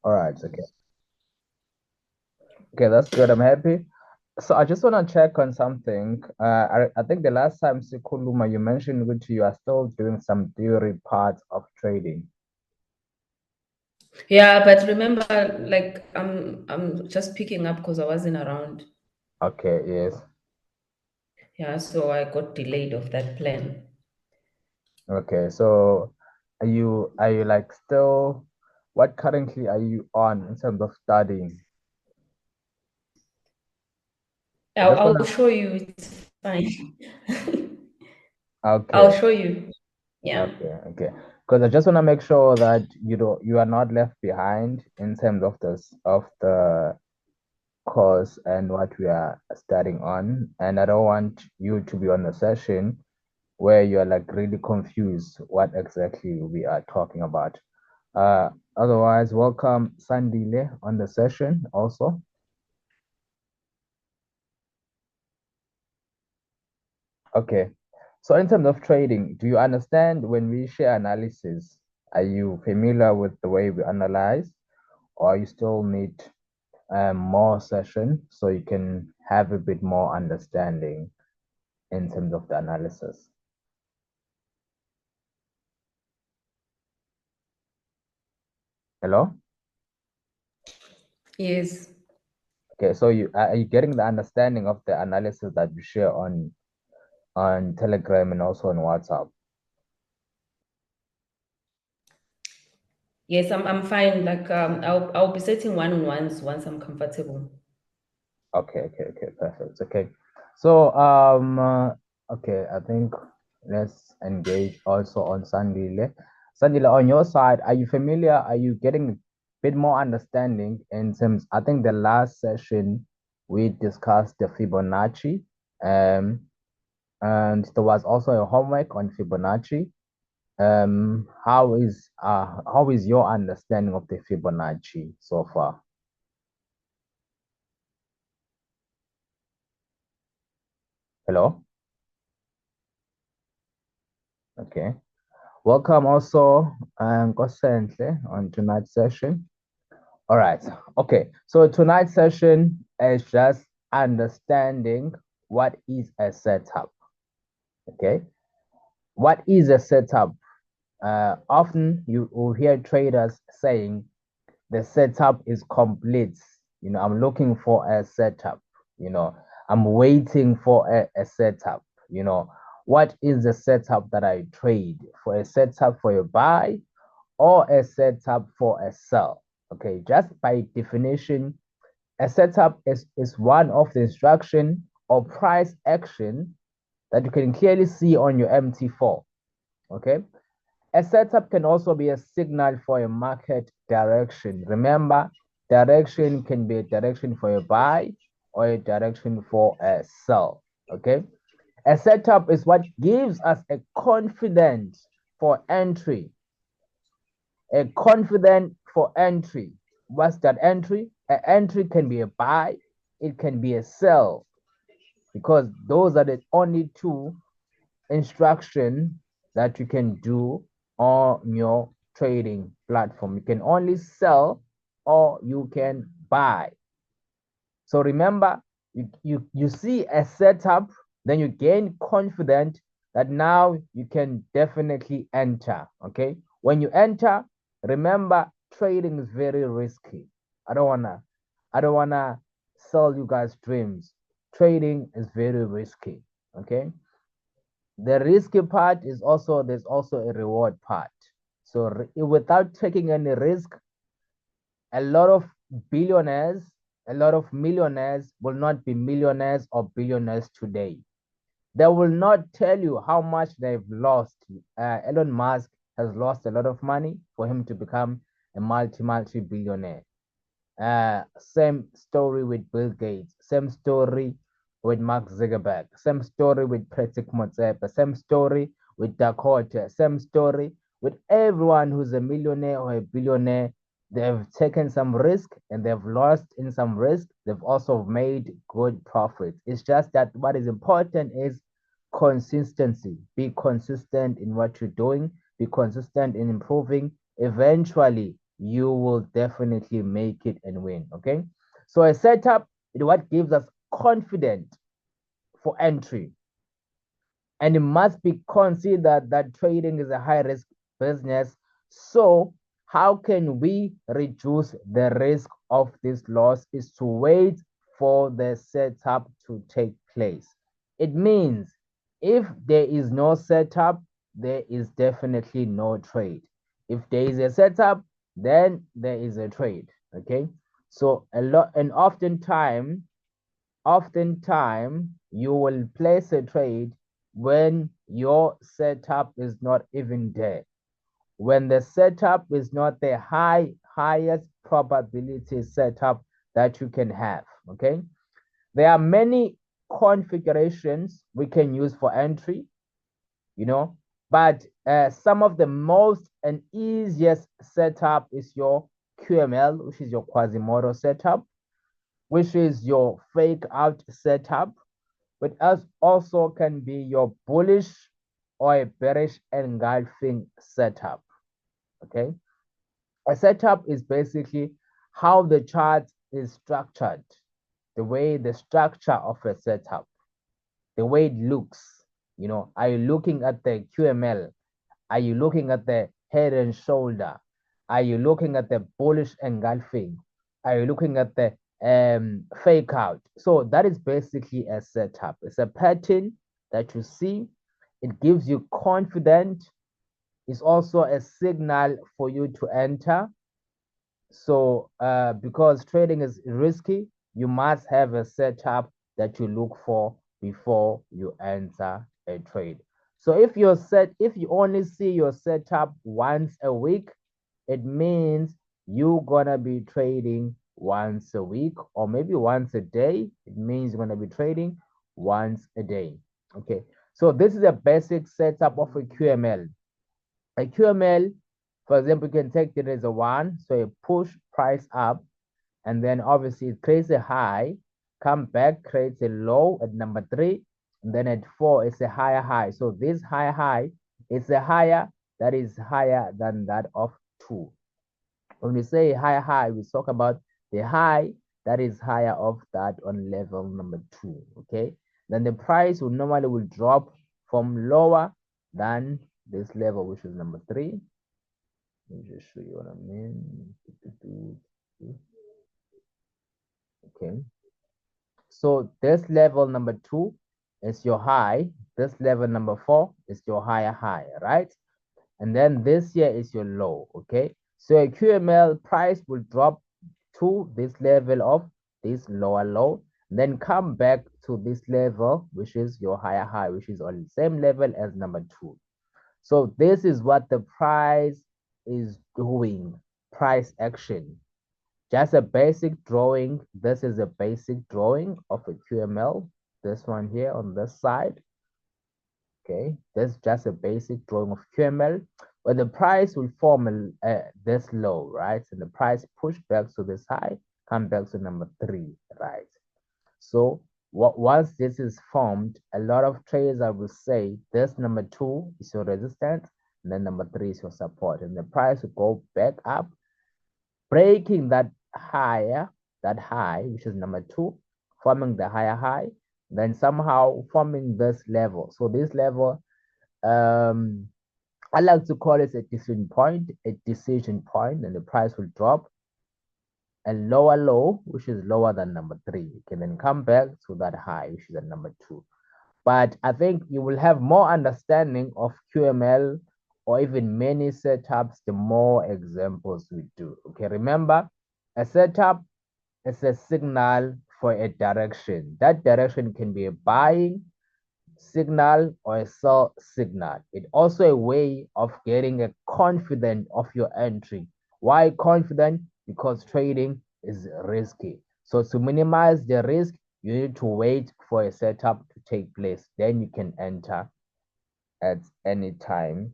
All right. Okay. Okay, that's good. I'm happy. So I just want to check on something. I think the last time Sikuluma, you mentioned which you are still doing some theory parts of trading. Yeah, but remember, like I'm just picking up because I wasn't around. Okay, yes. Yeah, so I got delayed of that plan. Okay, so are you like still what currently are you on in terms of studying? I just I'll wanna show you. It's fine. I'll okay, show you. Yeah. okay. Because I just want to make sure that you are not left behind in terms of the course and what we are studying on. And I don't want you to be on a session where you're like really confused what exactly we are talking about. Uh, Otherwise, welcome Sandile on the session also. Okay. So in terms of trading, do you understand when we share analysis? Are you familiar with the way we analyze, or you still need more session so you can have a bit more understanding in terms of the analysis? Hello? Yes. Okay, so are you getting the understanding of the analysis that you share on Telegram and also on WhatsApp? Yes, I'm fine. Like I'll be setting one-on-ones once I'm comfortable. Okay, perfect. Okay. So okay, I think let's engage also on Sandile. Sandile, on your side, are you familiar? Are you getting a bit more understanding in terms? I think the last session we discussed the Fibonacci, um, and there was also a homework on Fibonacci. How is your understanding of the Fibonacci so far? Hello? Okay. Welcome also, Qmsnd on tonight's session. All right. Okay. So tonight's session is just understanding what is a setup. Okay. What is a setup? Often you will hear traders saying the setup is complete. I'm looking for a setup. You know, I'm waiting for a setup. What is the setup that I trade? For a setup for a buy or a setup for a sell? Okay, just by definition, a setup is one of the instruction or price action that you can clearly see on your MT4. Okay, a setup can also be a signal for a market direction. Remember, direction can be a direction for a buy or a direction for a sell. Okay. A setup is what gives us a confidence for entry. A confident for entry. What's that entry? An entry can be a buy, it can be a sell, because those are the only two instruction that you can do on your trading platform. You can only sell or you can buy. So remember, you see a setup, then you gain confidence that now you can definitely enter. Okay. When you enter, remember trading is very risky. I don't wanna I don't wanna sell you guys dreams. Trading is very risky. Okay. The risky part is also there's also a reward part. So without taking any risk, a lot of billionaires, a lot of millionaires will not be millionaires or billionaires today. They will not tell you how much they've lost. Elon Musk has lost a lot of money for him to become a multi billionaire. Same story with Bill Gates. Same story with Mark Zuckerberg. Same story with Patrick Motsepe. Same story with Dakota. Same story with everyone who's a millionaire or a billionaire. They've taken some risk and they've lost in some risk. They've also made good profits. It's just that what is important is consistency. Be consistent in what you're doing. Be consistent in improving. Eventually, you will definitely make it and win. Okay. So a setup is what gives us confidence for entry. And it must be considered that trading is a high risk business. So how can we reduce the risk of this loss is to wait for the setup to take place. It means if there is no setup, there is definitely no trade. If there is a setup, then there is a trade. Okay. So a lot and oftentimes you will place a trade when your setup is not even there. When the setup is not the highest probability setup that you can have. Okay. There are many configurations we can use for entry, but some of the most and easiest setup is your QML, which is your Quasimodo setup, which is your fake out setup, but as also can be your bullish or a bearish engulfing setup. Okay. A setup is basically how the chart is structured, the way the structure of a setup, the way it looks. Are you looking at the QML? Are you looking at the head and shoulder? Are you looking at the bullish engulfing? Are you looking at the fake out? So that is basically a setup. It's a pattern that you see. It gives you confidence. It's also a signal for you to enter. So because trading is risky, you must have a setup that you look for before you enter a trade. So if you only see your setup once a week, it means you're gonna be trading once a week or maybe once a day. It means you're gonna be trading once a day. Okay. So this is a basic setup of a QML. A QML, for example, you can take it as a one, so you push price up, and then obviously it creates a high, come back, creates a low at number three, and then at four, it's a higher high. So this high is a higher that is higher than that of two. When we say high, we talk about the high that is higher of that on level number two. Okay. Then the price will drop from lower than this level, which is number three. Let me just show you what I mean. Okay. So this level number two is your high. This level number four is your higher high, right? And then this here is your low, okay? So a QML price will drop to this level of this lower low, then come back to this level, which is your higher high, which is on the same level as number two. So this is what the price is doing, price action. Just a basic drawing. This is a basic drawing of a QML. This one here on this side. Okay, that's just a basic drawing of QML, where the price will form this low, right? And the price push back to this high, come back to number three, right? So once this is formed, a lot of traders will say this number two is your resistance, and then number three is your support, and the price will go back up, breaking that high, which is number two, forming the higher high, then somehow forming this level. So this level, I like to call it a decision point, and the price will drop a lower low, which is lower than number three. You can then come back to that high, which is at number two. But I think you will have more understanding of QML or even many setups the more examples we do. Okay, remember, a setup is a signal for a direction. That direction can be a buying signal or a sell signal. It's also a way of getting a confident of your entry. Why confident? Because trading is risky. So to minimize the risk, you need to wait for a setup to take place. Then you can enter at any time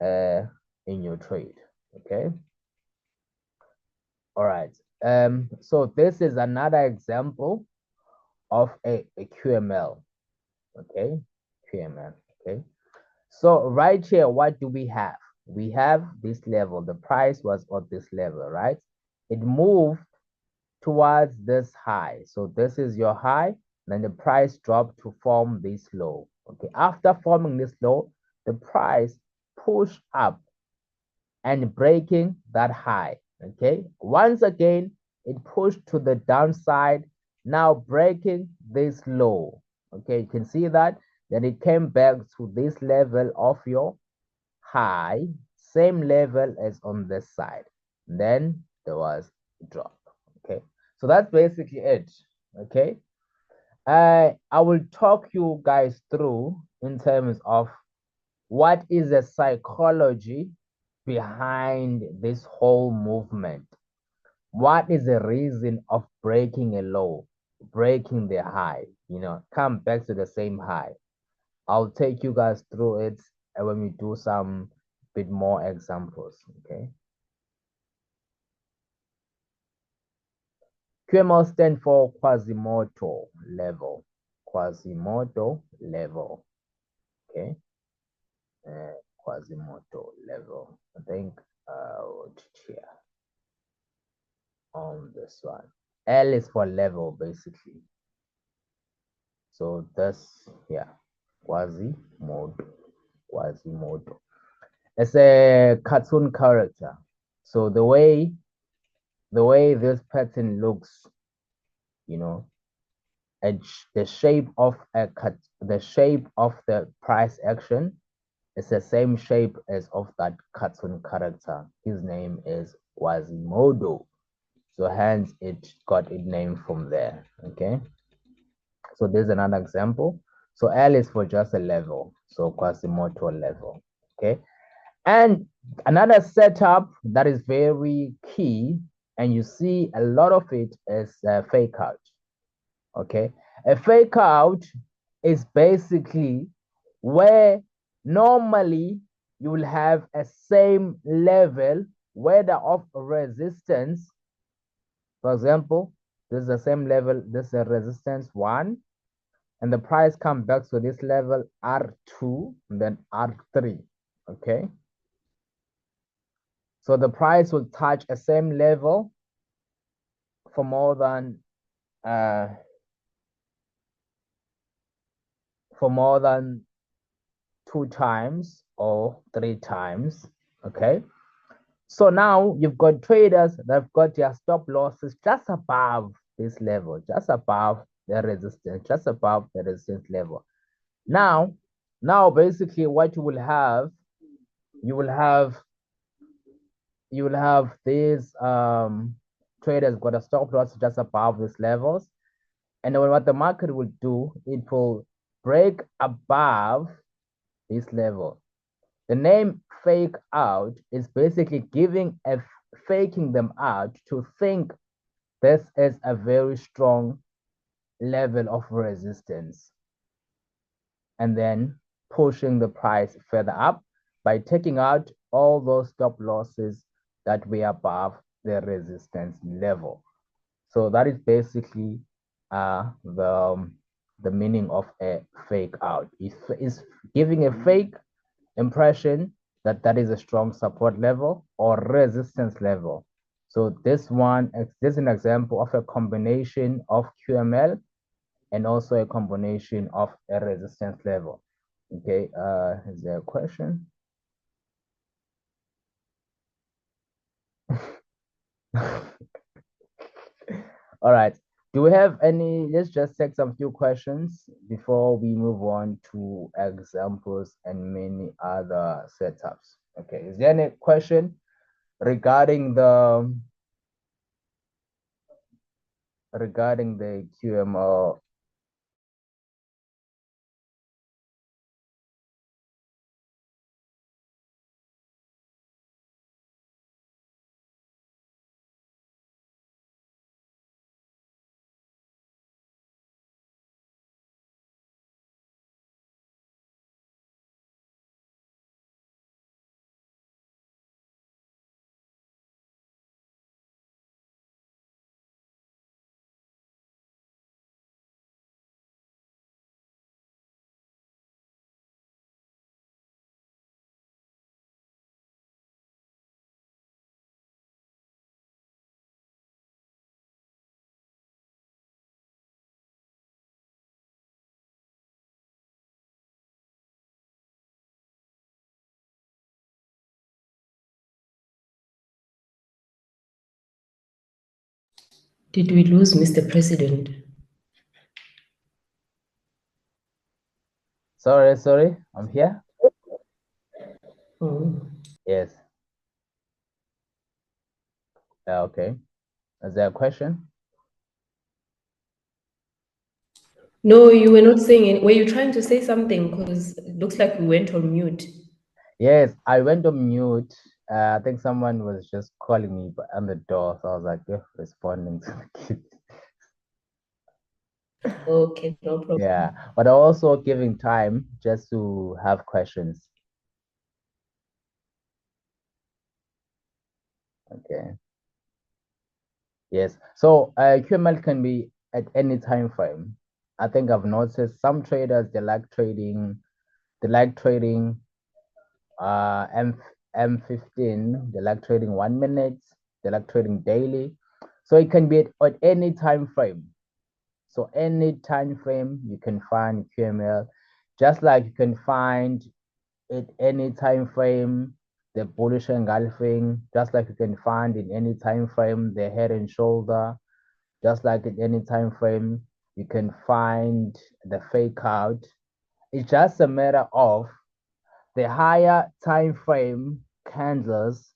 in your trade. Okay. All right. So this is another example of a QML. Okay. QML. Okay. So right here, what do we have? we have this level. The price was at this level, right? It moved towards this high. So this is your high. Then the price dropped to form this low. Okay. After forming this low, the price pushed up and breaking that high. Okay. Once again, it pushed to the downside, now breaking this low. Okay. You can see that. Then it came back to this level of your high, same level as on this side. Then there was a drop. Okay. So that's basically it. Okay. I will talk you guys through in terms of what is the psychology behind this whole movement. What is the reason of breaking a low, breaking the high, come back to the same high. I'll take you guys through it when we do some bit more examples, okay? QML stand for Quasimodo level. Quasimodo level, okay? Quasimodo level. I think here on this one. L is for level, basically. So this here, Quasimodo, Quasimodo. It's a cartoon character. So the way this pattern looks, you know, and the shape of the price action is the same shape as of that cartoon character. His name is Quasimodo. So hence it got its name from there. Okay. So there's another example. So L is for just a level. So Quasimodo level. Okay. And another setup that is very key, and you see a lot of it, is fake out. Okay. A fake out is basically where normally you will have a same level, whether of resistance. For example, this is the same level, this is a resistance 1, and the price comes back to this level R2, and then R3. Okay. So the price will touch a same level for more than uh, 2 times or 3 times. Okay. So now you've got traders that have got their stop losses just above this level, just above the resistance, just above the resistance level. Now basically what you will have, you will have these traders got a stop loss just above these levels. And then what the market will do, it will break above this level. The name fake out is basically faking them out to think this is a very strong level of resistance, and then pushing the price further up by taking out all those stop losses that were above the resistance level. So that is basically the meaning of a fake out. It's giving a fake impression that that is a strong support level or resistance level. So this is an example of a combination of QML and also a combination of a resistance level. Okay, is there a question? All right. Do we have any? Let's just take some few questions before we move on to examples and many other setups. Okay. Is there any question regarding the QML? Did we lose Mr. President? Sorry, I'm here. Oh. Yes. Okay. Is there a question? No, you were not saying it. Were you trying to say something? Because it looks like we went on mute. Yes, I went on mute. I think someone was just calling me on the door, so I was like, yeah, responding to the kid. Okay, no problem. Yeah, but also giving time just to have questions. Okay. Yes. So QML can be at any time frame. I think I've noticed some traders they like trading M M15, they like trading 1 minute, they like trading daily. So it can be at any time frame. So any time frame you can find QML, just like you can find it any time frame the bullish engulfing, just like you can find in any time frame the head and shoulder, just like in any time frame you can find the fake out. It's just a matter of the higher time frame candles,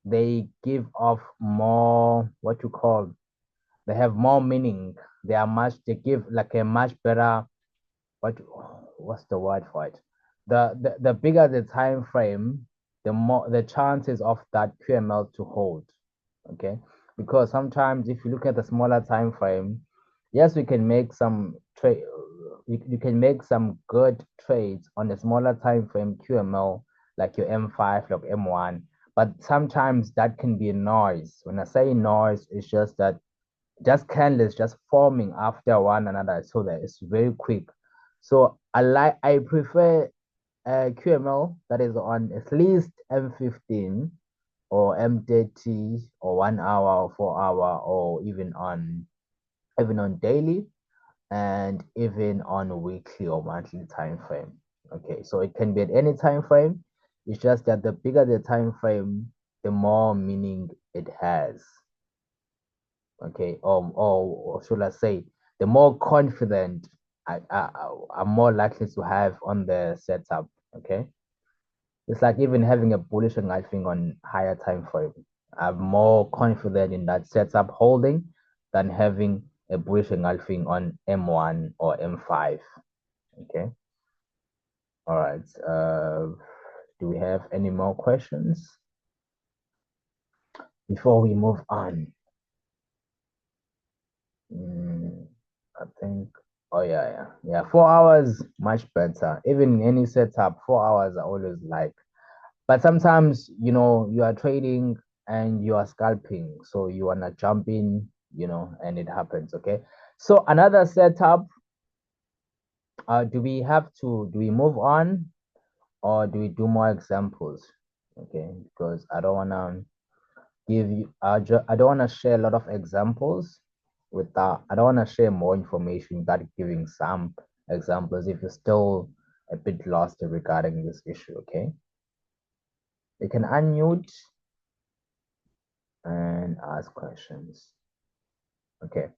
they give off more what you call, they have more meaning. They give like a much better, what what's the word for it? The bigger the time frame, the more the chances of that QML to hold. Okay, because sometimes if you look at the smaller time frame, yes, we can make some trade. You can make some good trades on the smaller time frame QML, like your M5, like M1. But sometimes that can be a noise. When I say noise, it's just that just candles just forming after one another, so that it's very quick. So I prefer QML that is on at least M15 or M30 or 1 hour or 4 hour, or even on daily, and even on weekly or monthly time frame. Okay, so it can be at any time frame. It's just that the bigger the time frame, the more meaning it has. Okay, or should I say, the more confident I'm more likely to have on the setup. Okay, it's like even having a bullish engulfing on higher time frame. I'm more confident in that setup holding than having a bullish engulfing on M1 or M5. Okay. All right. Do we have any more questions before we move on? I think. Oh yeah. 4 hours much better. Even in any setup, 4 hours I always like. But sometimes, you are trading and you are scalping, so you wanna jump in, and it happens. Okay. So another setup. Do we move on, or do we do more examples? Okay, because I don't wanna I don't wanna share a lot of examples without. I don't wanna share more information without giving some examples if you're still a bit lost regarding this issue. Okay, you can unmute and ask questions. Okay.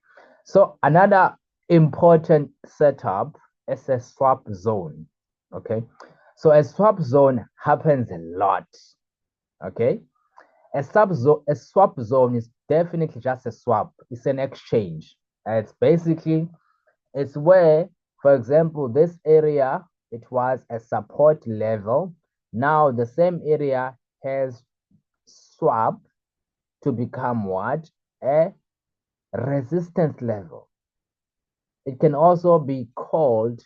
So another important setup is a swap zone. Okay. So a swap zone happens a lot. Okay. A swap zone is definitely just a swap. It's an exchange. It's basically, it's where, for example, this area, it was a support level. Now the same area has swapped to become what? A resistance level. It can also be called,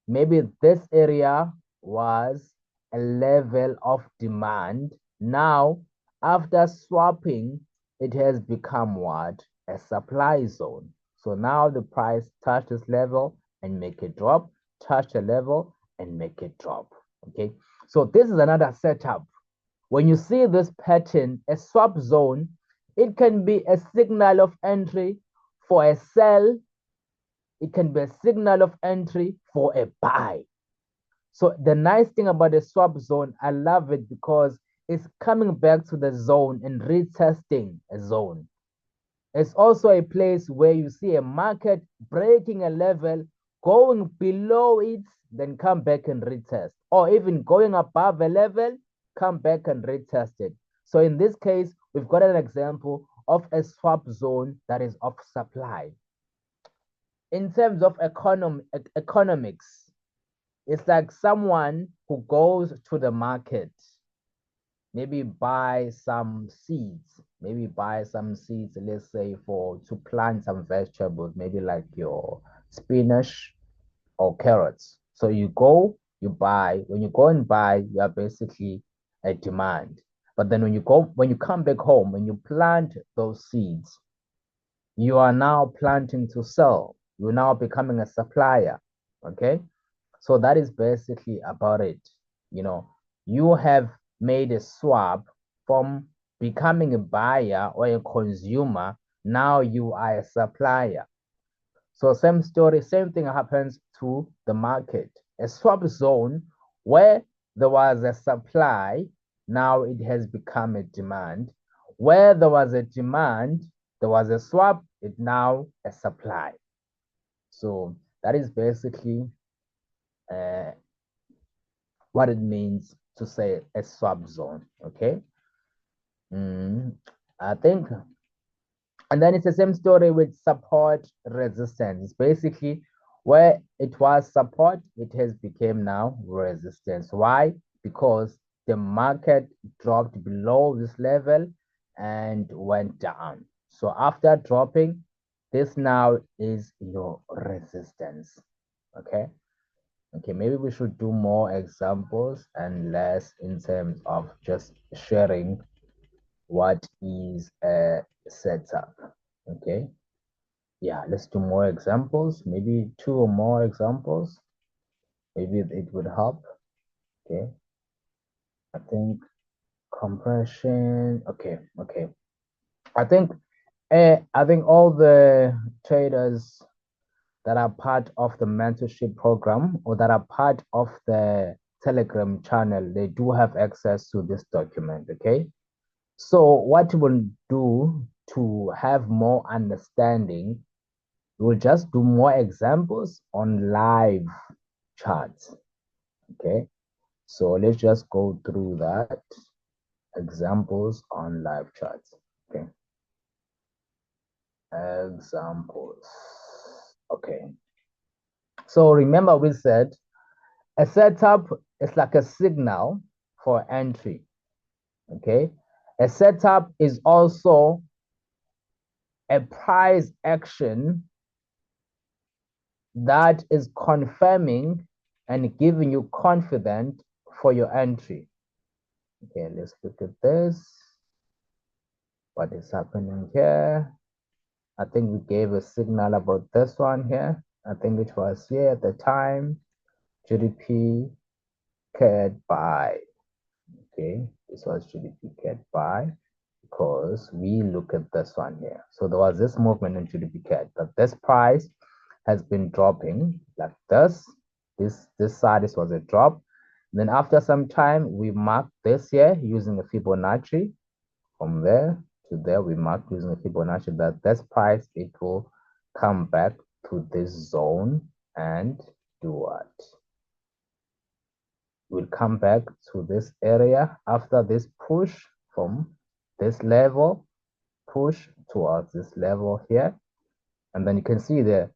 maybe this area was a level of demand. Now, after swapping, it has become what? A supply zone. So now the price touch this level and make it drop, touch the level and make it drop. Okay. So this is another setup. When you see this pattern, a swap zone, it can be a signal of entry for a sell. It can be a signal of entry for a buy. So the nice thing about the swap zone, I love it because it's coming back to the zone and retesting a zone. It's also a place where you see a market breaking a level, going below it, then come back and retest, or even going above a level, come back and retest it. So in this case, we've got an example of a swap zone that is of supply. In terms of economics, it's like someone who goes to the market, maybe buy some seeds, let's say to plant some vegetables, maybe like your spinach or carrots. So you go, you buy. When you go and buy, you are basically a demand. But then when you come back home, when you plant those seeds, you are now planting to sell. You're now becoming a supplier. Okay. So that is basically about it. You know, you have made a swap from becoming a buyer or a consumer. Now you are a supplier. So same story, same thing happens to the market. A swap zone where there was a supply, now it has become a demand. Where there was a demand, there was a swap, it now a supply. So that is basically uh, what it means to say a swap zone. Okay. I think, and then it's the same story with support resistance. It's basically where it was support, it has become now resistance. Why? Because the market dropped below this level and went down. So after dropping, this now is your resistance. Okay. Okay, maybe we should do more examples and less in terms of just sharing what is a setup. Okay. Yeah, let's do more examples, maybe 2 or more examples. Maybe it would help. Okay. I think compression. Okay, okay. I think all the traders that are part of the mentorship program or that are part of the Telegram channel, they do have access to this document. Okay. So what we'll do to have more understanding, we'll just do more examples on live charts. Okay. So let's just go through that. Examples on live charts. Okay. Examples. Okay. So remember we said a setup is like a signal for entry. Okay. A setup is also a price action that is confirming and giving you confidence for your entry. Okay, let's look at this. What is happening here? I think we gave a signal about this one here. I think it was here at the time. Gbpcad buy. Okay, this was Gbpcad buy because we look at this one here. So there was this movement in Gbpcad, but this price has been dropping like this. This side, this was a drop. Then after some time, we marked this here using a Fibonacci. From there to there, we marked using a Fibonacci that this price, it will come back to this zone and do what? Will come back to this area after this push from this level, push towards this level here. And then you can see the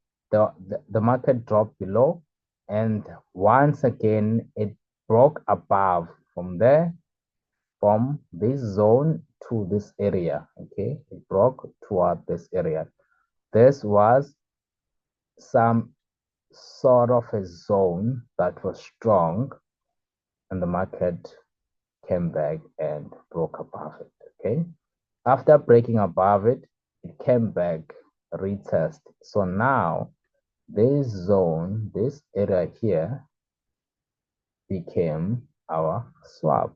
market dropped below. And once again, it broke above from there, from this zone to this area. Okay, it broke toward this area. This was some sort of a zone that was strong, and the market came back and broke above it. Okay, after breaking above it, it came back, retest. So now this zone, this area here, became our swap.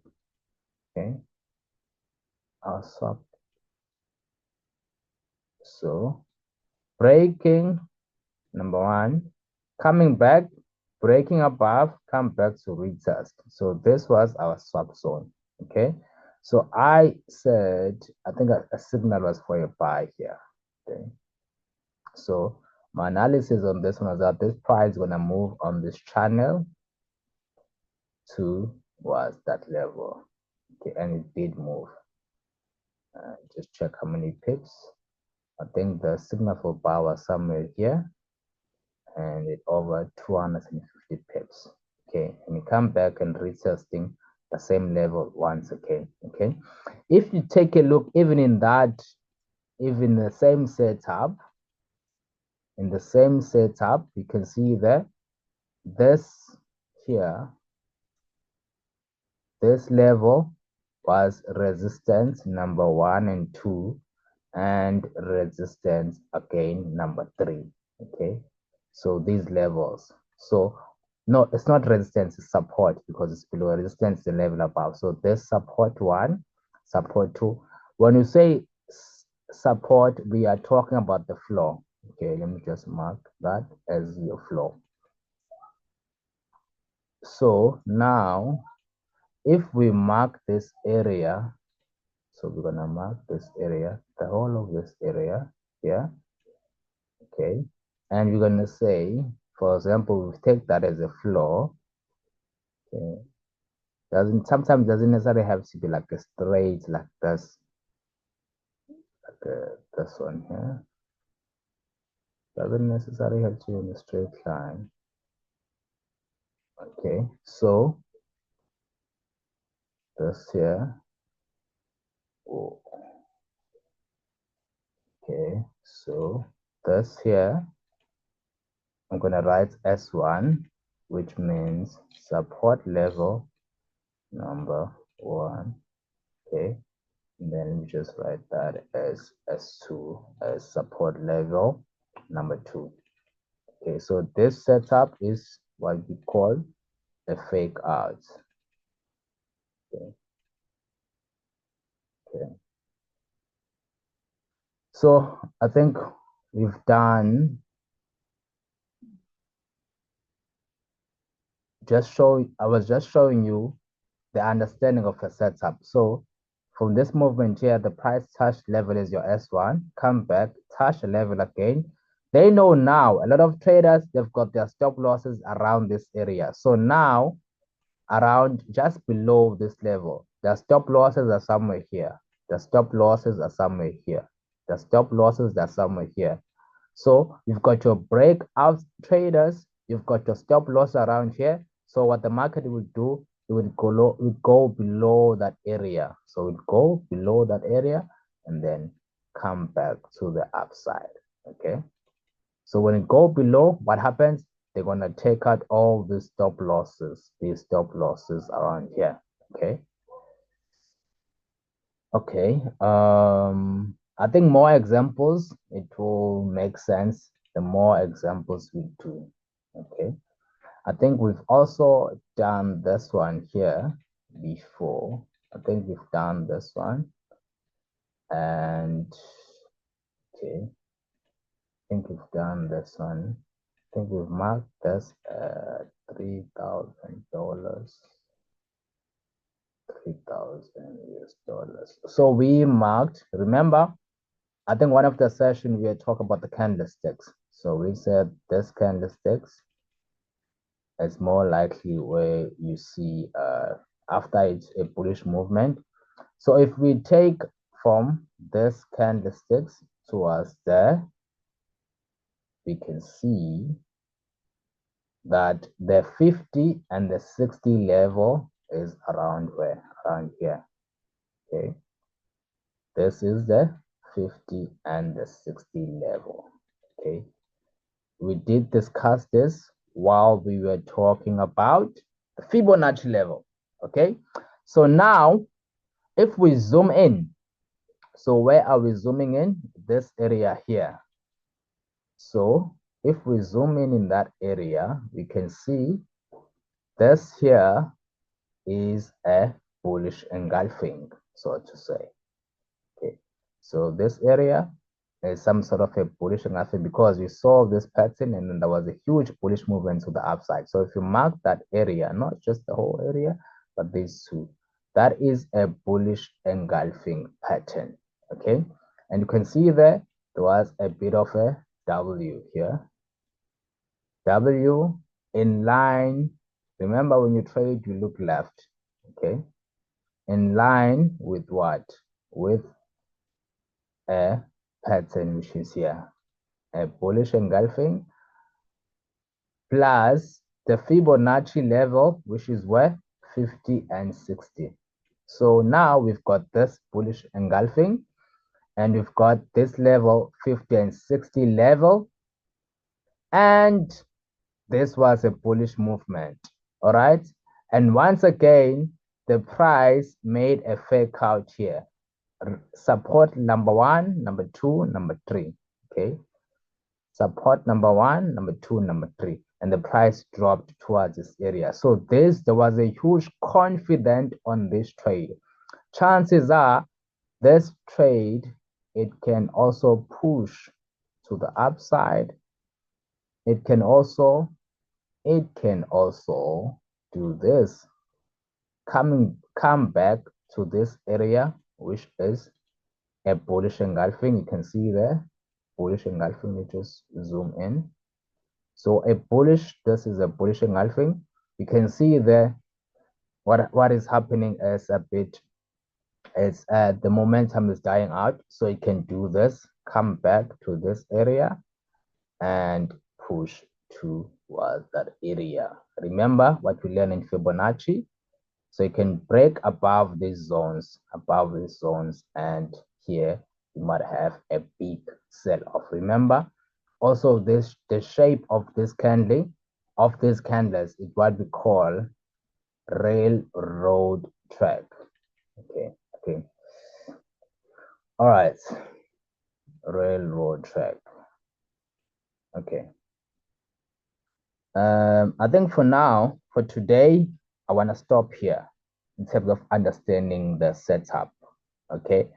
Okay, our swap. So breaking, number one, coming back, breaking above, come back to retest. So this was our swap zone. Okay, so I said, I think a signal was for a buy here. Okay. So my analysis on this one is that this price is gonna move on this channel towards that level. Okay, and it did move. Just check how many pips. I think the signal for buy was somewhere here, and it over 250 pips. Okay, and you come back and retesting the same level once again. Okay, if you take a look, even in that, even the same setup, in the same setup, you can see that this here, this level was resistance number 1 and 2, and resistance again number 3. Okay, so these levels, so no, it's not resistance, it's support, because it's below resistance, the level above. So this support 1, support 2. When you say support, we are talking about the floor. Okay, let me just mark that as your floor. So now if we mark this area, so we're gonna mark this area, the whole of this area here, okay, and we're gonna say, for example, we take that as a floor. Okay, sometimes doesn't necessarily have to be like a straight like this, like this one here. Doesn't necessarily have to be in a straight line. Okay, so this here. Oh. Okay, so this here, I'm gonna write S1, which means support level number 1. Okay, and then we just write that as S2 as support level number 2. Okay, so this setup is what we call a fake out. Okay. Okay. So I think we've done I was just showing you the understanding of a setup. So from this movement here, the price touch level is your S1, come back, touch the level again. They know now, a lot of traders, they've got their stop losses around this area. So now, around just below this level, the stop losses are somewhere here. The stop losses are somewhere here. The stop losses are somewhere here. So you've got your breakout traders, you've got your stop loss around here. So what the market will do, it will go below that area. So it go below that area and then come back to the upside. Okay. So when it go below, what happens? They're gonna take out all these stop losses around here. Okay. Okay. I think more examples, it will make sense the more examples we do. Okay. I think we've also done this one here before. I think we've done this one. And okay. I think we've done this one. I think we've marked this at $3,000. 3,000 US dollars. So we marked, remember, I think one of the session we had talked about the candlesticks. So we said this candlesticks is more likely where you see after it's a bullish movement. So if we take from this candlesticks towards there, we can see that the 50 and the 60 level is around where? Around here. Okay. This is the 50 and the 60 level. Okay. We did discuss this while we were talking about the Fibonacci level. Okay. So now, if we zoom in, so where are we zooming in? This area here. So if we zoom in that area, we can see this here is a bullish engulfing, so to say. Okay, so this area is some sort of a bullish engulfing because we saw this pattern and then there was a huge bullish movement to the upside. So if you mark that area, not just the whole area, but these two, that is a bullish engulfing pattern. Okay, and you can see there there was a bit of a W here. W in line. Remember, when you trade, you look left. Okay. In line with what? With a pattern which is here. A bullish engulfing plus the Fibonacci level, which is where 50 and 60. So now we've got this bullish engulfing and we've got this level 50 and 60 level, and this was a bullish movement. All right. And once again, the price made a fake out here. Support number 1, number 2, number 3. Okay. Support number 1, number 2, number 3. And the price dropped towards this area. So there was a huge confidence on this trade. Chances are this trade, it can also push to the upside. It can also do this, come back to this area, which is a bullish engulfing. You can see there, bullish engulfing. Let me just zoom in. So this is a bullish engulfing. You can see there what is happening is the momentum is dying out. So you can do this, come back to this area and push towards that area. Remember what we learned in Fibonacci. So you can break above these zones, and here you might have a big sell-off. Remember, also the shape of this candle, of these candles, is what we call railroad track. Okay. All right. Railroad track. Okay. I think for now, for today, I want to stop here in terms of understanding the setup. Okay.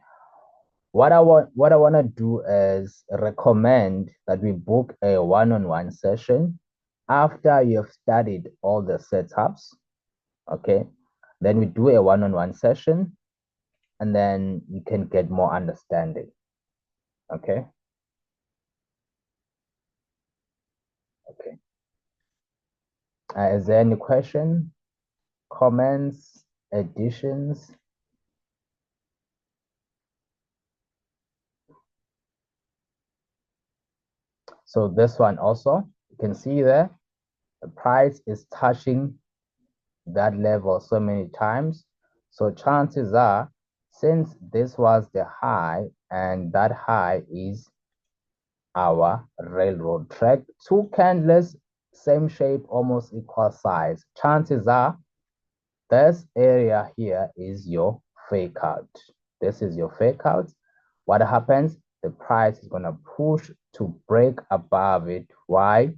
What I want to do is recommend that we book a one-on-one session after you have studied all the setups. Okay. Then we do a one-on-one session and then you can get more understanding. Okay. Okay. Is there any question, comments, additions? So this one also, you can see there, the price is touching that level so many times. So chances are, since this was the high and that high is our railroad track, two candles, same shape, almost equal size. Chances are this area here is your fake out. This is your fake out. What happens? The price is going to push to break above it. Why?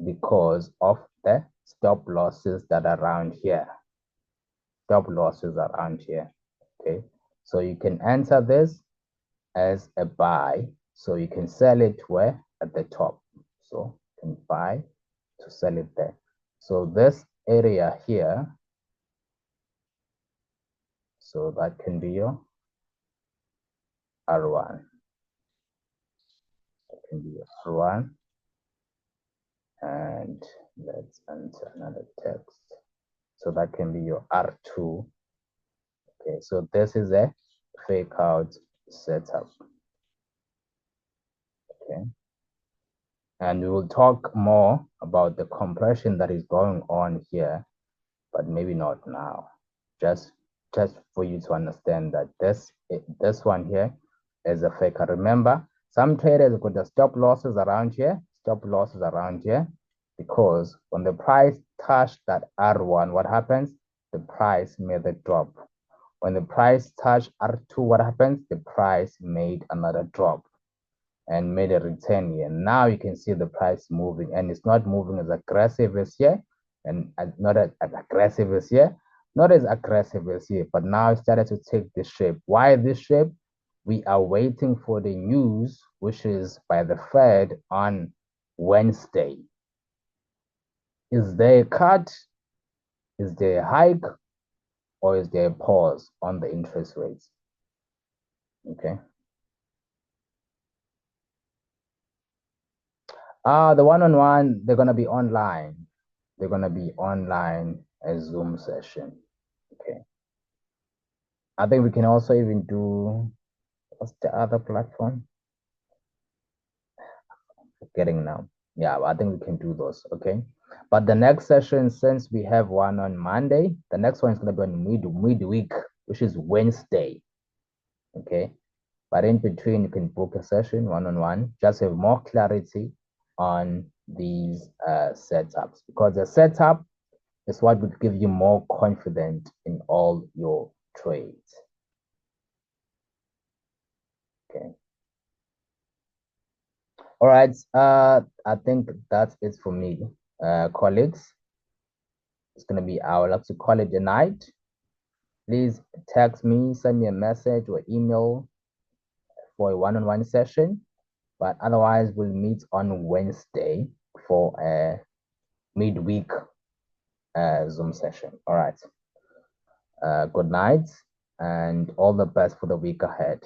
Because of the stop losses that are around here. Stop losses around here. Okay. So you can enter this as a buy. So you can sell it where? At the top. So you can buy to sell it there. So this area here, so that can be your R1. That can be your R1. And let's enter another text. So that can be your R2. Okay, so this is a fake out setup. Okay. And we will talk more about the compression that is going on here, but maybe not now. Just for you to understand that this one here is a faker. Remember, some traders got the stop losses around here, because when the price touched that R1, what happens? The price made a drop. When the price touched R2, what happens? The price made another drop and made a return here. Now you can see the price moving, and it's not moving as aggressive as here, and not as aggressive as here, not as aggressive as here, but now it started to take this shape. Why this shape? We are waiting for the news, which is by the Fed on Wednesday. Is there a cut? Is there a hike? Or is there a pause on the interest rates? Okay. The one-on-one, they're gonna be online. They're gonna be online, a Zoom session. Okay. I think we can also even do, what's the other platform? Getting now. Yeah, I think we can do those. Okay. But the next session, since we have one on Monday, the next one is gonna be on midweek, which is Wednesday. Okay. But in between, you can book a session one-on-one, just have more clarity on these setups, because the setup is what would give you more confidence in all your trades. Okay. All right. I think that's it for me. Colleagues, it's gonna be, I would like to call it a night. Please text me, send me a message or email for a one-on-one session. But otherwise, we'll meet on Wednesday for a midweek Zoom session. All right. Good night and all the best for the week ahead.